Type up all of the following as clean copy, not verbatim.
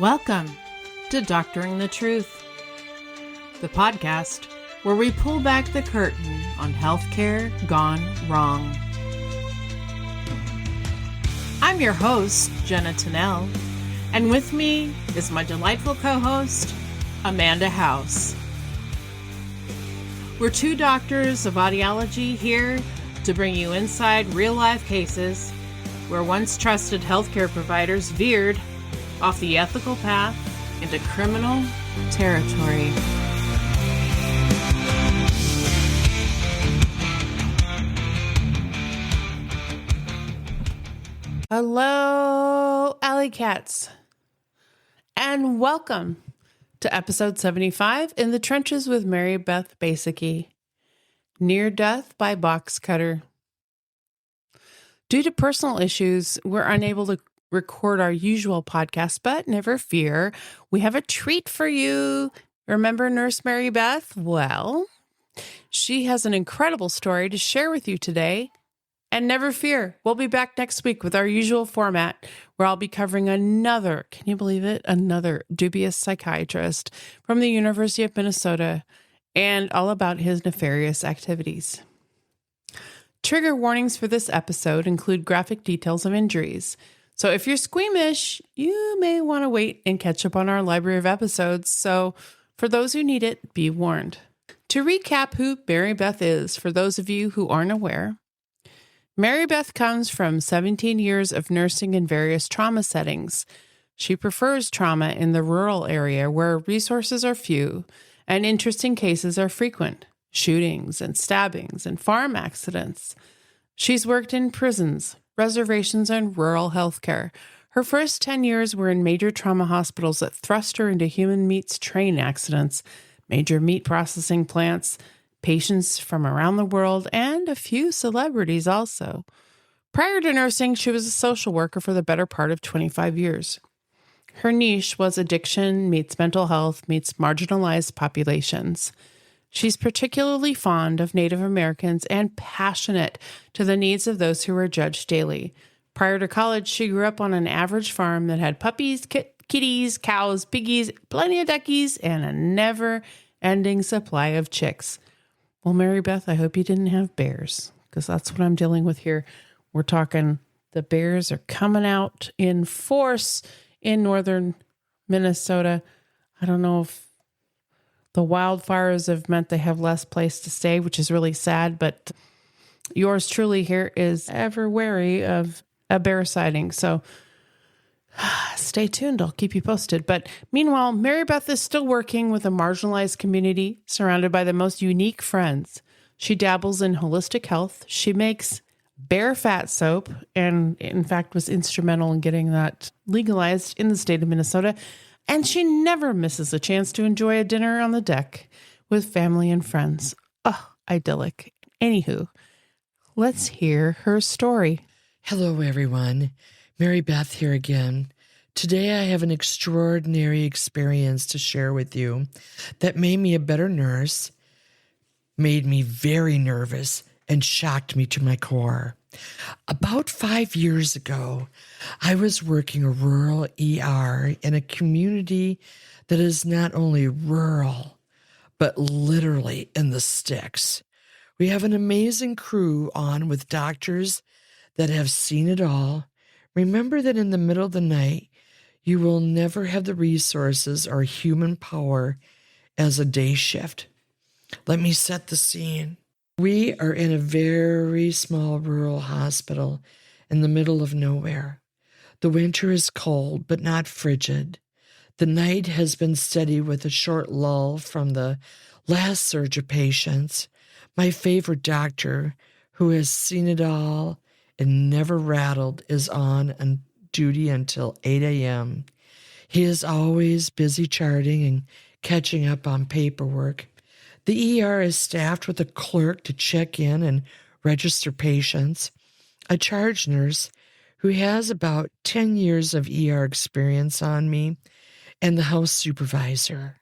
Welcome to Doctoring the Truth, the podcast where we pull back the curtain on healthcare gone wrong. I'm your host, Jenna Tennell, and with me is my delightful co-host, Amanda House. We're two doctors of audiology here to bring you inside real-life cases where once trusted healthcare providers veered off the ethical path into criminal territory. Hello, alley cats, and welcome to episode 75 in the Trenches with Marybeth Basicky, Near Death by Boxcutter. Due to personal issues, we're unable to record our usual podcast, but never fear, we have a treat for you. Remember Nurse Marybeth? Well, she has an incredible story to share with you today. And never fear, we'll be back next week with our usual format where I'll be covering another, can you believe it? Another dubious psychiatrist from the University of Minnesota and all about his nefarious activities. Trigger warnings for this episode include graphic details of injuries. So if you're squeamish, you may want to wait and catch up on our library of episodes. So for those who need it, be warned. To recap who Marybeth is, for those of you who aren't aware, Marybeth comes from 17 years of nursing in various trauma settings. She prefers trauma in the rural area where resources are few and interesting cases are frequent. Shootings and stabbings and farm accidents. She's worked in prisons, reservations, and rural healthcare. Her first 10 years were in major trauma hospitals that thrust her into human meats train accidents, major meat processing plants, patients from around the world, and a few celebrities also. Prior to nursing, she was a social worker for the better part of 25 years. Her niche was addiction meets mental health meets marginalized populations. She's particularly fond of Native Americans and passionate to the needs of those who are judged daily. Prior to college, she grew up on an average farm that had puppies, kitties, cows, piggies, plenty of duckies, and a never-ending supply of chicks. Well, Marybeth, I hope you didn't have bears, because that's what I'm dealing with here. We're talking the bears are coming out in force in northern Minnesota. I don't know if the wildfires have meant they have less place to stay, which is really sad, but yours truly here is ever wary of a bear sighting. So stay tuned. I'll keep you posted. But meanwhile, Marybeth is still working with a marginalized community surrounded by the most unique friends. She dabbles in holistic health. She makes bear fat soap and, in fact, was instrumental in getting that legalized in the state of Minnesota. And she never misses a chance to enjoy a dinner on the deck with family and friends. Oh, idyllic. Anywho, let's hear her story. Hello, everyone. Marybeth here again. Today I have an extraordinary experience to share with you that made me a better nurse, made me very nervous, and shocked me to my core. About 5 years ago, I was working a rural ER in a community that is not only rural, but literally in the sticks. We have an amazing crew on with doctors that have seen it all. Remember that in the middle of the night, you will never have the resources or human power as a day shift. Let me set the scene. We are in a very small rural hospital in the middle of nowhere. The winter is cold, but not frigid. The night has been steady with a short lull from the last surge of patients. My favorite doctor, who has seen it all and never rattled, is on duty until 8 a.m. He is always busy charting and catching up on paperwork. The ER is staffed with a clerk to check in and register patients, a charge nurse who has about 10 years of ER experience on me, and the house supervisor.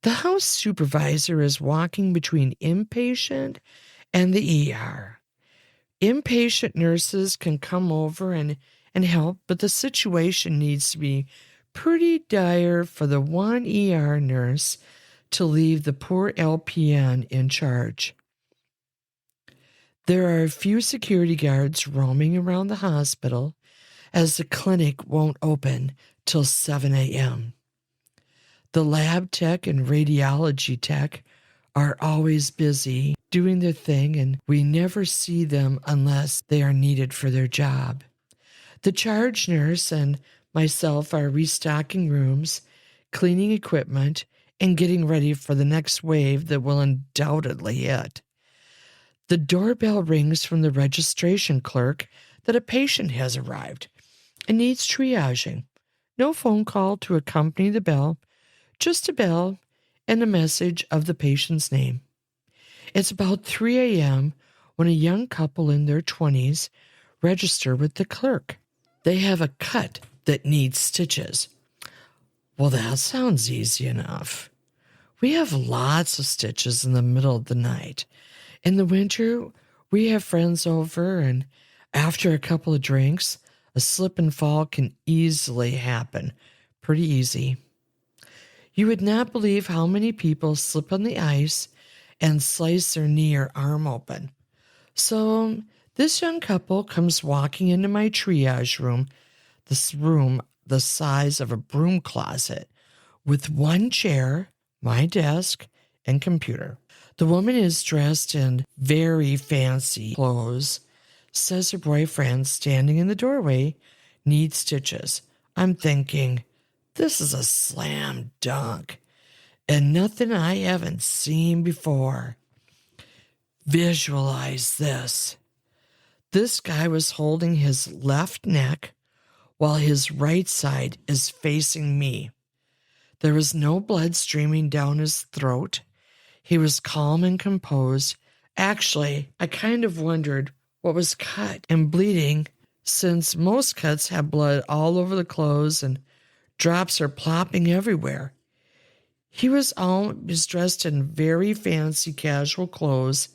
The house supervisor is walking between inpatient and the ER. Inpatient nurses can come over and help, but the situation needs to be Pretty dire for the one ER nurse to leave the poor LPN in charge. There are a few security guards roaming around the hospital as the clinic won't open till 7 a.m. The lab tech and radiology tech are always busy doing their thing, and we never see them unless they are needed for their job. The charge nurse and myself are restocking rooms, cleaning equipment, and getting ready for the next wave that will undoubtedly hit. The doorbell rings from the registration clerk that a patient has arrived and needs triaging. No phone call to accompany the bell, just a bell and a message of the patient's name. It's about 3 a.m. when a young couple in their 20s register with the clerk. They have a cut that needs stitches. Well, that sounds easy enough. We have lots of stitches in the middle of the night. In the winter, we have friends over, and after a couple of drinks, a slip and fall can easily happen. Pretty easy. You would not believe how many people slip on the ice and slice their knee or arm open. So this young couple comes walking into my triage room, this room the size of a broom closet, with one chair, my desk, and computer. The woman is dressed in very fancy clothes, says her boyfriend, standing in the doorway, needs stitches. I'm thinking, this is a slam dunk and nothing I haven't seen before. Visualize this. This guy was holding his left neck while his right side is facing me. There was no blood streaming down his throat. He was calm and composed. Actually, I kind of wondered what was cut and bleeding, since most cuts have blood all over the clothes and drops are plopping everywhere. He was always dressed in very fancy casual clothes,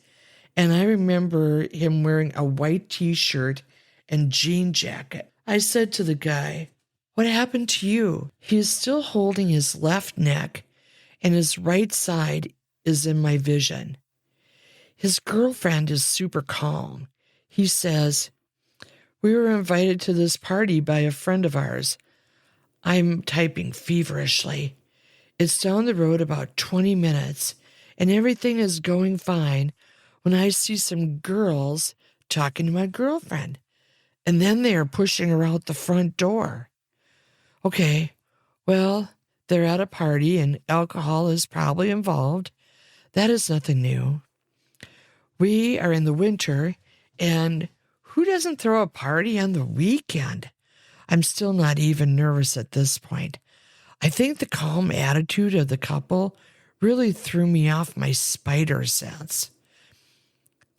and I remember him wearing a white t-shirt and jean jacket. I said to the guy, "What happened to you?" He is still holding his left neck, and his right side is in my vision. His girlfriend is super calm. He says, "We were invited to this party by a friend of ours." I'm typing feverishly. It's down the road about 20 minutes, and everything is going fine when I see some girls talking to my girlfriend, and then they are pushing her out the front door. Okay, well, they're at a party and alcohol is probably involved. That is nothing new. We are in the winter, and who doesn't throw a party on the weekend? I'm still not even nervous at this point. I think the calm attitude of the couple really threw me off my spider sense.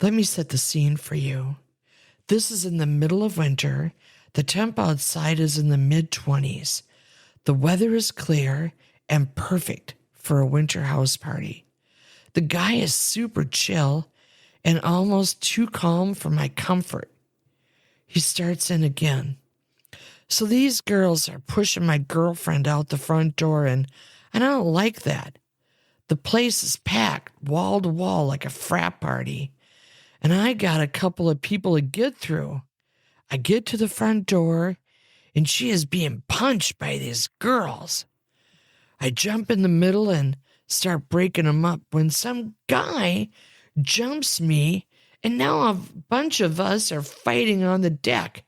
Let me set the scene for you. This is in the middle of winter. The temp outside is in the mid-20s. The weather is clear and perfect for a winter house party. The guy is super chill and almost too calm for my comfort. He starts in again. So these girls are pushing my girlfriend out the front door, and I don't like that. The place is packed wall to wall like a frat party, and I got a couple of people to get through. I get to the front door, and she is being punched by these girls. I jump in the middle and start breaking them up when some guy jumps me, and now a bunch of us are fighting on the deck.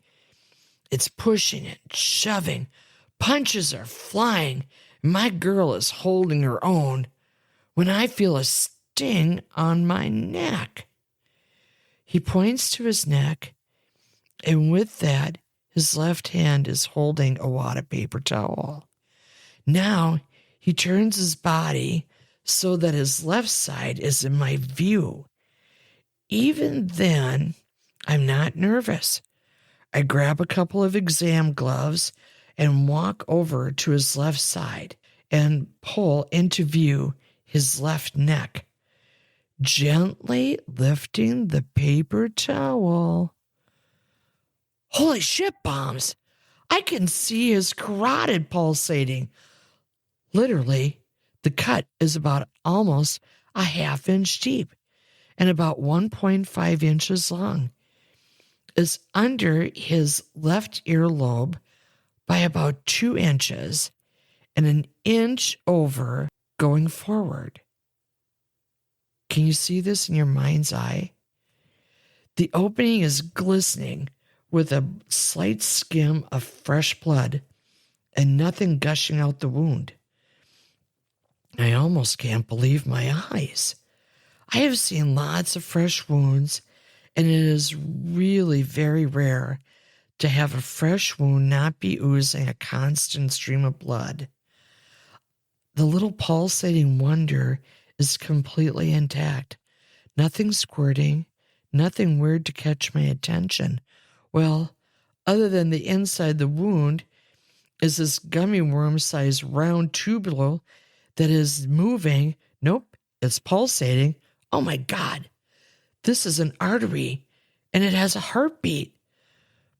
It's pushing and shoving. Punches are flying. My girl is holding her own when I feel a sting on my neck. He points to his neck, and with that, his left hand is holding a wad of paper towel. Now he turns his body so that his left side is in my view. Even then, I'm not nervous. I grab a couple of exam gloves and walk over to his left side and pull into view his left neck, gently lifting the paper towel. Holy shit bombs! I can see his carotid pulsating. Literally, the cut is about almost a ½ inch deep and about 1.5 inches long. It's under his left earlobe by about 2 inches and an inch over going forward. Can you see this in your mind's eye? The opening is glistening with a slight skim of fresh blood and nothing gushing out the wound. I almost can't believe my eyes. I have seen lots of fresh wounds, and it is really very rare to have a fresh wound not be oozing a constant stream of blood. The little pulsating wonder is completely intact. Nothing squirting, nothing weird to catch my attention. Well, other than the inside the wound is this gummy worm-sized round tubule that is moving. Nope, it's pulsating. Oh my God, this is an artery, and it has a heartbeat.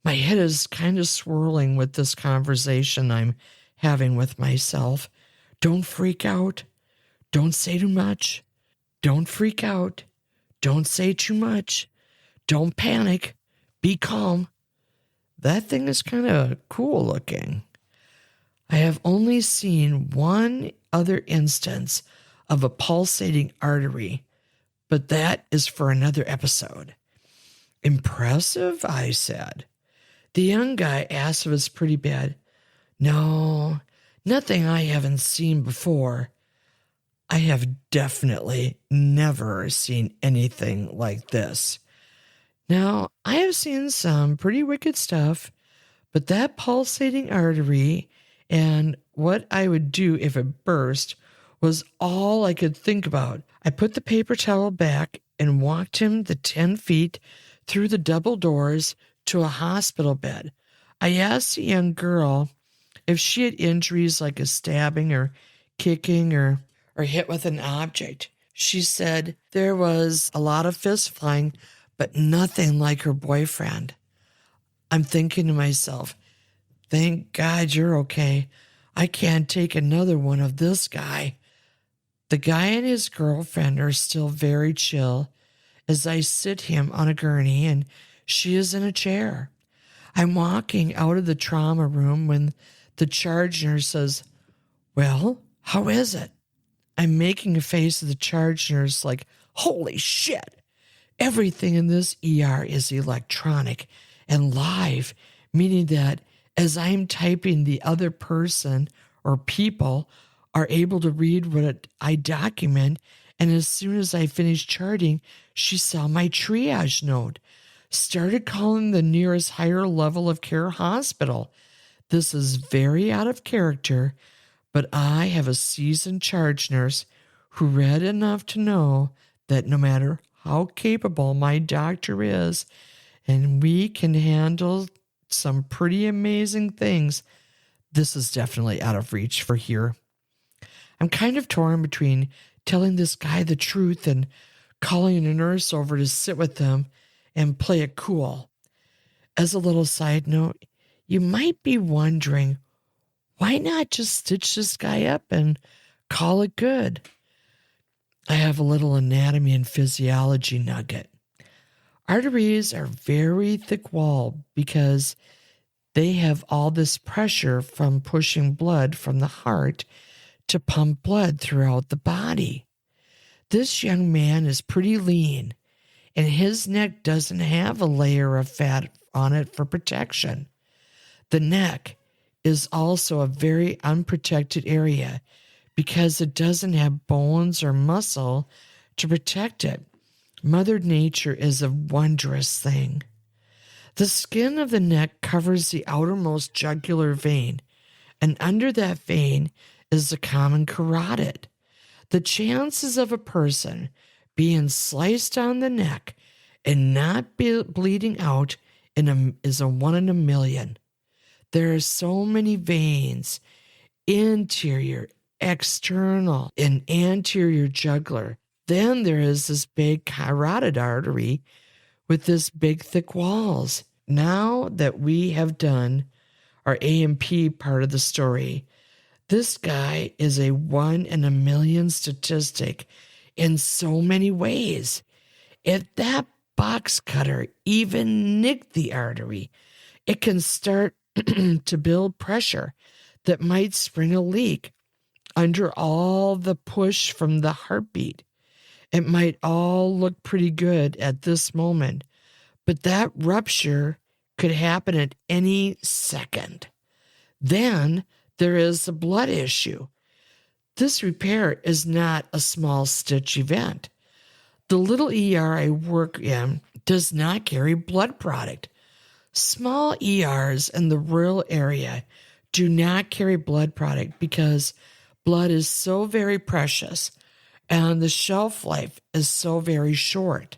My head is kind of swirling with this conversation I'm having with myself. Don't freak out. Don't say too much. Don't freak out. Don't say too much. Don't panic. Be calm. That thing is kind of cool looking. I have only seen one other instance of a pulsating artery, but that is for another episode. Impressive, I said. The young guy asked if it's pretty bad. No, nothing I haven't seen before. I have definitely never seen anything like this. Now, I have seen some pretty wicked stuff, but that pulsating artery and what I would do if it burst was all I could think about. I put the paper towel back and walked him the 10 feet through the double doors to a hospital bed. I asked the young girl if she had injuries like a stabbing or kicking or hit with an object. She said there was a lot of fist flying, but nothing like her boyfriend. I'm thinking to myself, thank God you're okay. I can't take another one of this guy. The guy and his girlfriend are still very chill as I sit him on a gurney and she is in a chair. I'm walking out of the trauma room when the charge nurse says, "Well, how is it?" I'm making a face at the charge nurse like, holy shit. Everything in this ER is electronic and live, meaning that as I'm typing, the other person or people are able to read what I document, and as soon as I finished charting, she saw my triage note, started calling the nearest higher level of care hospital. This is very out of character, but I have a seasoned charge nurse who read enough to know that no matter how capable my doctor is, and we can handle some pretty amazing things, this is definitely out of reach for here. I'm kind of torn between telling this guy the truth and calling a nurse over to sit with them and play it cool. As a little side note, you might be wondering, why not just stitch this guy up and call it good? I have a little anatomy and physiology nugget. Arteries are very thick-walled because they have all this pressure from pushing blood from the heart to pump blood throughout the body. This young man is pretty lean, and his neck doesn't have a layer of fat on it for protection. The neck is also a very unprotected area because it doesn't have bones or muscle to protect it. Mother Nature is a wondrous thing. The skin of the neck covers the outermost jugular vein, and under that vein is the common carotid. The chances of a person being sliced on the neck and not bleeding out is a 1 in a million. There are so many veins, interior, external, and anterior jugular. Then there is this big carotid artery with this big thick walls. Now that we have done or AMP part of the story. This guy is a 1 in a million statistic in so many ways. If that box cutter even nicked the artery, it can start to build pressure that might spring a leak under all the push from the heartbeat. It might all look pretty good at this moment, but that rupture could happen at any second. Then there is the blood issue. This repair is not a small stitch event. The little ER I work in does not carry blood product. Small ERs in the rural area do not carry blood product because blood is so very precious and the shelf life is so very short.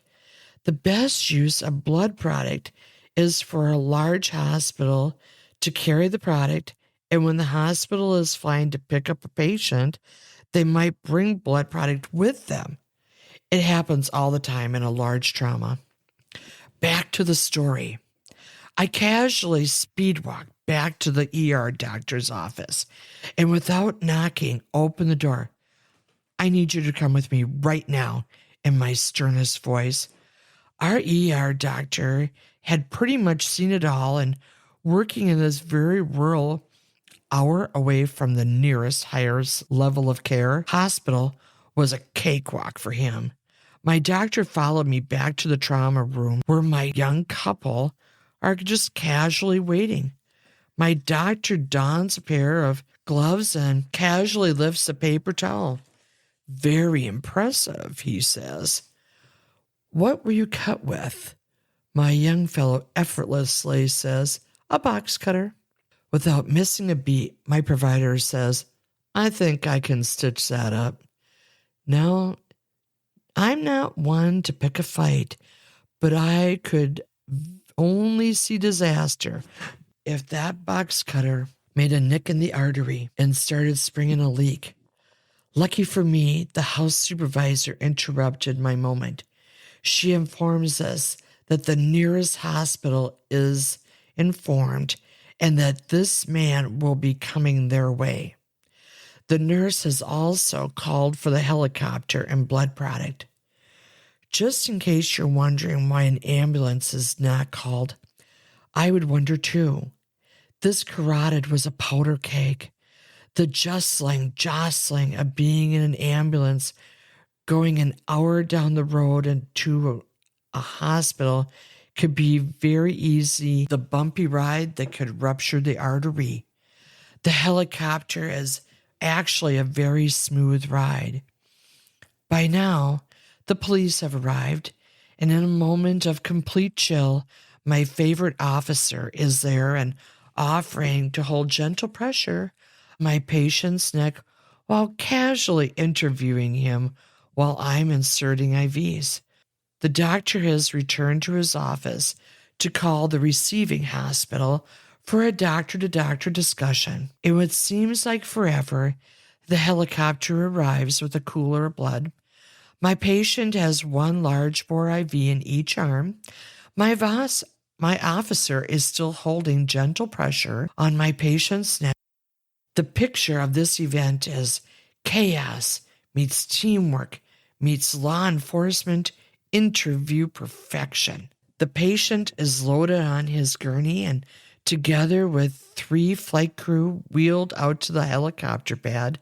The best use of blood product is for a large hospital to carry the product, and when the hospital is flying to pick up a patient, they might bring blood product with them. It happens all the time in a large trauma. Back to the story. I casually speedwalk back to the ER doctor's office and without knocking, open the door. I need you to come with me right now, in my sternest voice. Our ER doctor had pretty much seen it all, and working in this very rural, hour away from the nearest highest level of care hospital was a cakewalk for him. My doctor followed me back to the trauma room where my young couple are just casually waiting. My doctor dons a pair of gloves and casually lifts a paper towel. Very impressive, he says. What were you cut with? My young fellow effortlessly says, a box cutter. Without missing a beat, my provider says, I think I can stitch that up. Now, I'm not one to pick a fight, but I could only see disaster if that box cutter made a nick in the artery and started springing a leak. Lucky for me, the house supervisor interrupted my moment. She informs us that the nearest hospital is informed and that this man will be coming their way. The nurse has also called for the helicopter and blood product. Just in case you're wondering why an ambulance is not called, I would wonder too. This carotid was a powder keg. The jostling of being in an ambulance going an hour down the road and to a hospital could be very easy. The bumpy ride that could rupture the artery. The helicopter is actually a very smooth ride. By now, the police have arrived, and in a moment of complete chill, my favorite officer is there and offering to hold gentle pressure on my patient's neck while casually interviewing him while I'm inserting IVs. The doctor has returned to his office to call the receiving hospital for a doctor-to-doctor discussion. In what seems like forever, the helicopter arrives with a cooler of blood. My patient has one large bore IV in each arm. My officer is still holding gentle pressure on my patient's neck. The picture of this event is chaos meets teamwork meets law enforcement interview perfection. The patient is loaded on his gurney and together with 3 flight crew wheeled out to the helicopter pad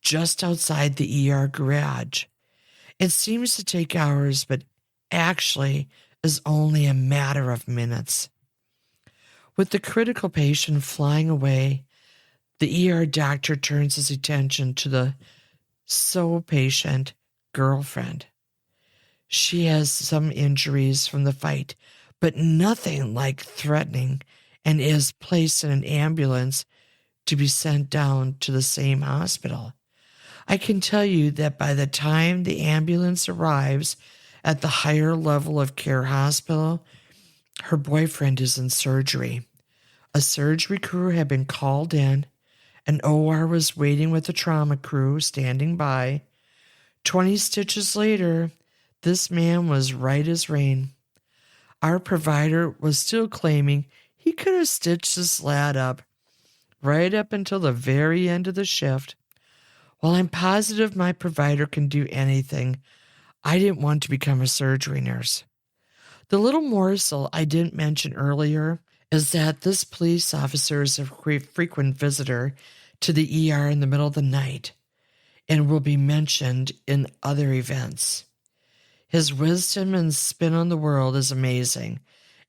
just outside the ER garage. It seems to take hours, but actually is only a matter of minutes. With the critical patient flying away, the ER doctor turns his attention to the patient girlfriend. She has some injuries from the fight, but nothing like threatening, and is placed in an ambulance to be sent down to the same hospital. I can tell you that by the time the ambulance arrives at the higher level of care hospital, her boyfriend is in surgery. A surgery crew had been called in. An OR was waiting with the trauma crew standing by. 20 stitches later, this man was right as rain. Our provider was still claiming he could have stitched this lad up. right up until the very end of the shift. While I'm positive my provider can do anything, I didn't want to become a surgery nurse. The little morsel I didn't mention earlier is that this police officer is a frequent visitor to the ER in the middle of the night and will be mentioned in other events. His wisdom and spin on the world is amazing,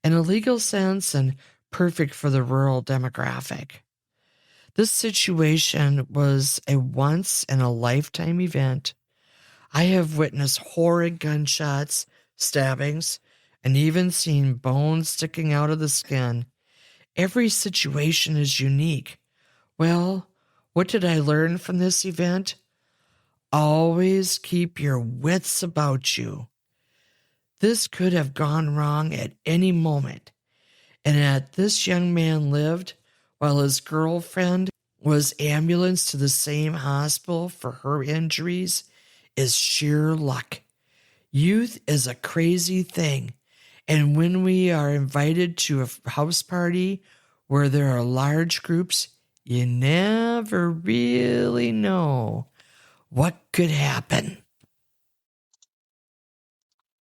in a legal sense and perfect for the rural demographic. This situation was a once-in-a-lifetime event. I have witnessed horrid gunshots, stabbings, and even seen bones sticking out of the skin. Every situation is unique. Well, what did I learn from this event? Always keep your wits about you. This could have gone wrong at any moment, and that this young man lived while his girlfriend was ambulanced to the same hospital for her injuries is sheer luck. Youth is a crazy thing, and when we are invited to a house party where there are large groups, you never really know what could happen.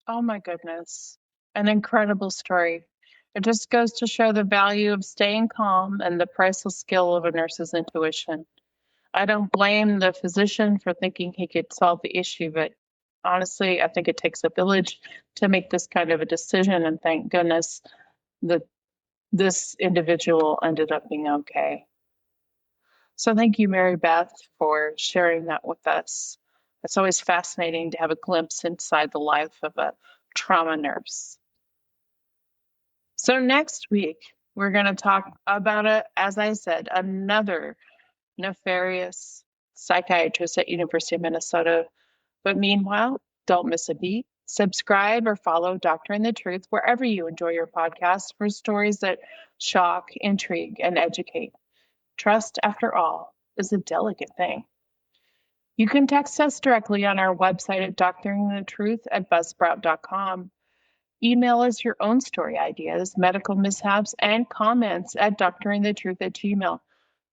Oh my goodness. An incredible story. It just goes to show the value of staying calm and the priceless skill of a nurse's intuition. I don't blame the physician for thinking he could solve the issue, but honestly, I think it takes a village to make this kind of a decision. And thank goodness that this individual ended up being okay. So thank you, Mary Beth, for sharing that with us. It's always fascinating to have a glimpse inside the life of a trauma nurse. So next week, we're going to talk about, as I said, another nefarious psychiatrist at University of Minnesota. But meanwhile, don't miss a beat. Subscribe or follow Doctor and the Truth wherever you enjoy your podcasts for stories that shock, intrigue, and educate. Trust, after all, is a delicate thing. You can text us directly on our website at doctoringthetruth@buzzsprout.com. Email us your own story ideas, medical mishaps, and comments at doctoringthetruth@gmail.com.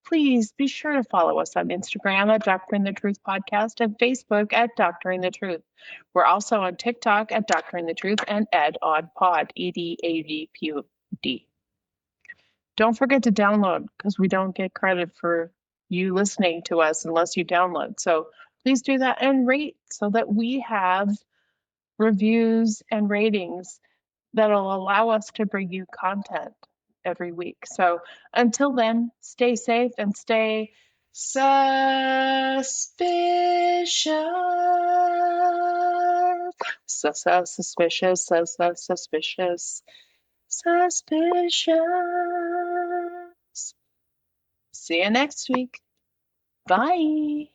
Please be sure to follow us on Instagram at Doctoring the Truth Podcast and Facebook at Doctoring the Truth. We're also on TikTok at Doctoring the Truth and Ed on Pod, EDAVPD. Don't forget to download because we don't get credit for you listening to us unless you download. So please do that and rate so that we have reviews and ratings that'll allow us to bring you content every week. So until then, stay safe and stay suspicious. So suspicious, so suspicious. Suspicious. See you next week. Bye.